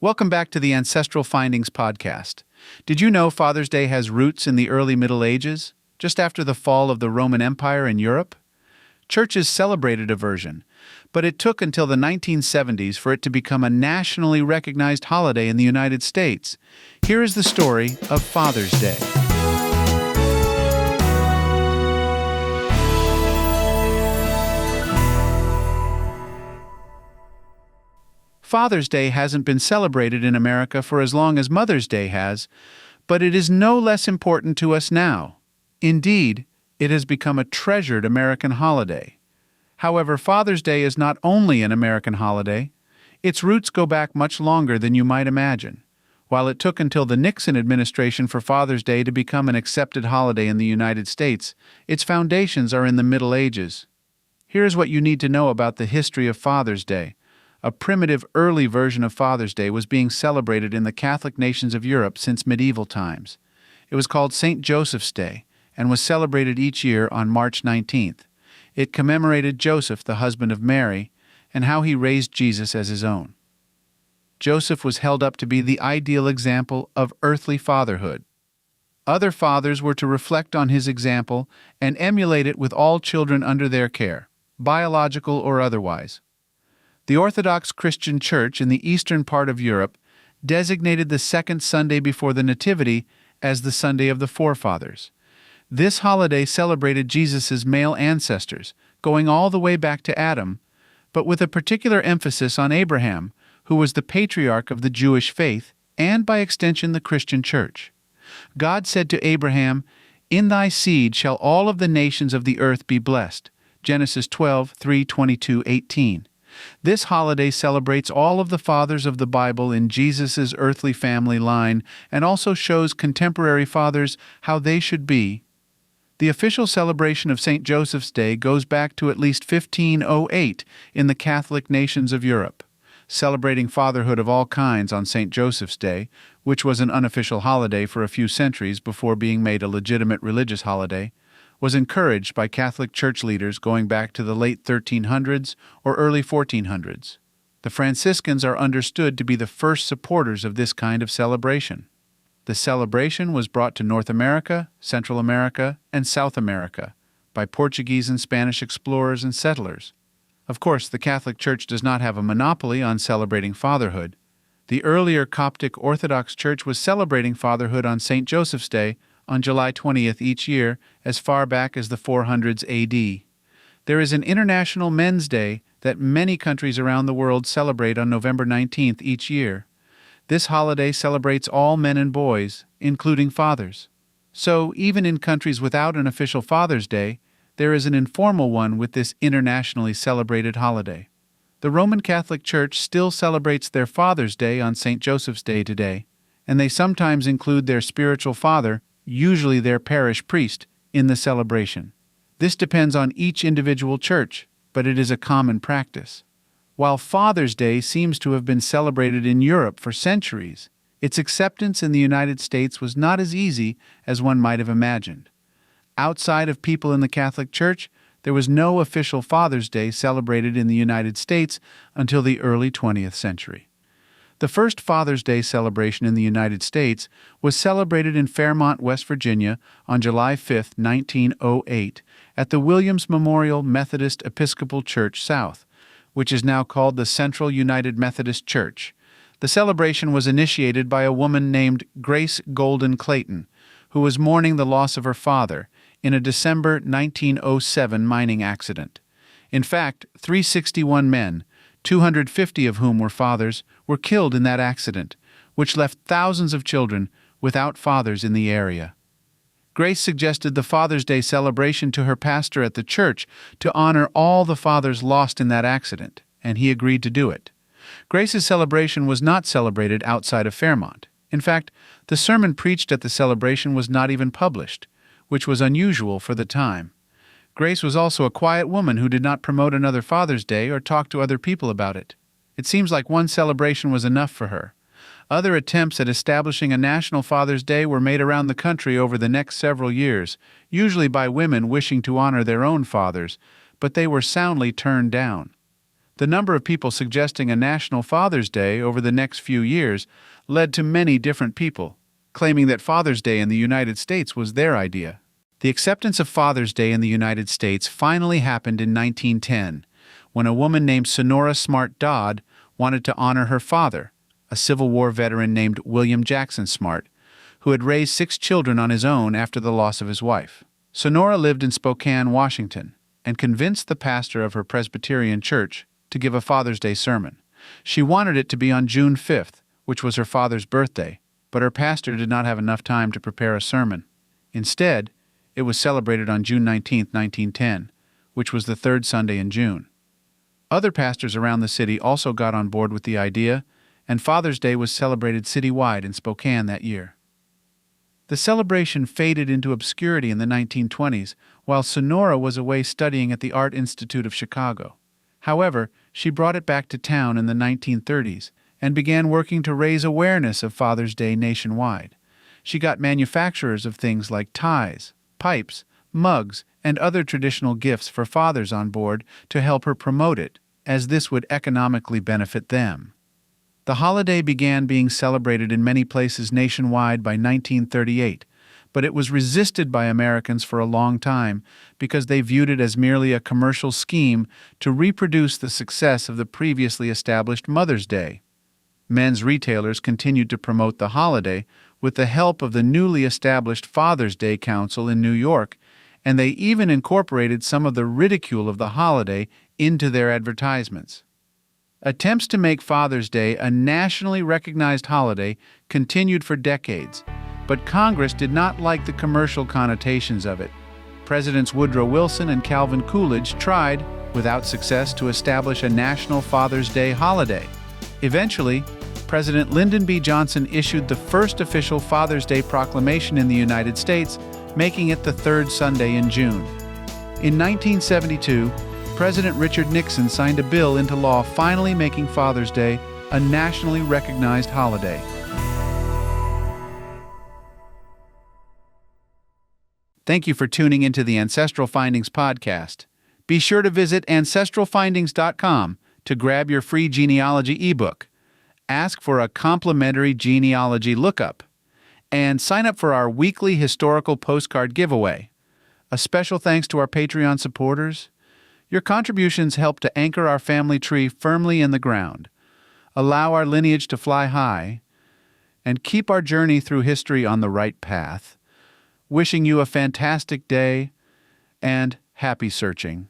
Welcome back to the Ancestral Findings podcast. Did you know Father's Day has roots in the early Middle Ages, just after the fall of the Roman Empire in Europe? Churches celebrated a version, but it took until the 1970s for it to become a nationally recognized holiday in the United States. Here is the story of Father's Day. Father's Day hasn't been celebrated in America for as long as Mother's Day has, but it is no less important to us now. Indeed, it has become a treasured American holiday. However, Father's Day is not only an American holiday. Its roots go back much longer than you might imagine. While it took until the Nixon administration for Father's Day to become an accepted holiday in the United States, its foundations are in the Middle Ages. Here is what you need to know about the history of Father's Day. A primitive early version of Father's Day was being celebrated in the Catholic nations of Europe since medieval times. It was called St. Joseph's Day and was celebrated each year on March 19th. It commemorated Joseph, the husband of Mary, and how he raised Jesus as his own. Joseph was held up to be the ideal example of earthly fatherhood. Other fathers were to reflect on his example and emulate it with all children under their care, biological or otherwise. The Orthodox Christian Church in the eastern part of Europe designated the second Sunday before the Nativity as the Sunday of the Forefathers. This holiday celebrated Jesus' male ancestors, going all the way back to Adam, but with a particular emphasis on Abraham, who was the patriarch of the Jewish faith and, by extension, the Christian Church. God said to Abraham, "In thy seed shall all of the nations of the earth be blessed." Genesis 12:3-22-18. This holiday celebrates all of the fathers of the Bible in Jesus' earthly family line and also shows contemporary fathers how they should be. The official celebration of St. Joseph's Day goes back to at least 1508 in the Catholic nations of Europe. Celebrating fatherhood of all kinds on St. Joseph's Day, which was an unofficial holiday for a few centuries before being made a legitimate religious holiday, was encouraged by Catholic Church leaders going back to the late 1300s or early 1400s. The Franciscans are understood to be the first supporters of this kind of celebration. The celebration was brought to North America, Central America, and South America by Portuguese and Spanish explorers and settlers. Of course, the Catholic Church does not have a monopoly on celebrating fatherhood. The earlier Coptic Orthodox Church was celebrating fatherhood on St. Joseph's Day on July 20th each year as far back as the 400s AD. There is an International Men's Day that many countries around the world celebrate on November 19th each year. This holiday celebrates all men and boys, including fathers. So, even in countries without an official Father's Day, there is an informal one with this internationally celebrated holiday. The Roman Catholic Church still celebrates their Father's Day on St. Joseph's Day today, and they sometimes include their spiritual father, usually their parish priest, in the celebration. This depends on each individual church, but it is a common practice. While Father's Day seems to have been celebrated in Europe for centuries, its acceptance in the United States was not as easy as one might have imagined. Outside of people in the Catholic Church, there was no official Father's Day celebrated in the United States until the early 20th century. The first Father's Day celebration in the United States was celebrated in Fairmont, West Virginia on July 5, 1908, at the Williams Memorial Methodist Episcopal Church South, which is now called the Central United Methodist Church. The celebration was initiated by a woman named Grace Golden Clayton, who was mourning the loss of her father in a December 1907 mining accident. In fact, 361 men, 250 of whom were fathers, were killed in that accident, which left thousands of children without fathers in the area. Grace suggested the Father's Day celebration to her pastor at the church to honor all the fathers lost in that accident, and he agreed to do it. Grace's celebration was not celebrated outside of Fairmont. In fact, the sermon preached at the celebration was not even published, which was unusual for the time. Grace was also a quiet woman who did not promote another Father's Day or talk to other people about it. It seems like one celebration was enough for her. Other attempts at establishing a national Father's Day were made around the country over the next several years, usually by women wishing to honor their own fathers, but they were soundly turned down. The number of people suggesting a National Father's Day over the next few years led to many different people claiming that Father's Day in the United States was their idea. The acceptance of Father's Day in the United States finally happened in 1910, when a woman named Sonora Smart Dodd wanted to honor her father, a Civil War veteran named William Jackson Smart, who had raised 6 children on his own after the loss of his wife. Sonora lived in Spokane, Washington, and convinced the pastor of her Presbyterian church to give a Father's Day sermon. She wanted it to be on June 5th, which was her father's birthday, but her pastor did not have enough time to prepare a sermon. Instead, it was celebrated on June 19, 1910, which was the third Sunday in June. Other pastors around the city also got on board with the idea, and Father's Day was celebrated citywide in Spokane that year. The celebration faded into obscurity in the 1920s, while Sonora was away studying at the Art Institute of Chicago. However, she brought it back to town in the 1930s and began working to raise awareness of Father's Day nationwide. She got manufacturers of things like ties, pipes, mugs, and other traditional gifts for fathers on board to help her promote it, as this would economically benefit them. The holiday began being celebrated in many places nationwide by 1938, but it was resisted by Americans for a long time because they viewed it as merely a commercial scheme to reproduce the success of the previously established Mother's Day. Men's retailers continued to promote the holiday with the help of the newly established Father's Day Council in New York, and they even incorporated some of the ridicule of the holiday into their advertisements. Attempts to make Father's Day a nationally recognized holiday continued for decades, but Congress did not like the commercial connotations of it. Presidents Woodrow Wilson and Calvin Coolidge tried, without success, to establish a national Father's Day holiday. Eventually, President Lyndon B. Johnson issued the first official Father's Day proclamation in the United States, making it the third Sunday in June. In 1972, President Richard Nixon signed a bill into law finally making Father's Day a nationally recognized holiday. Thank you for tuning into the Ancestral Findings podcast. Be sure to visit ancestralfindings.com to grab your free genealogy ebook, ask for a complimentary genealogy lookup, and sign up for our weekly historical postcard giveaway. A special thanks to our Patreon supporters. Your contributions help to anchor our family tree firmly in the ground, allow our lineage to fly high, and keep our journey through history on the right path. Wishing you a fantastic day and happy searching.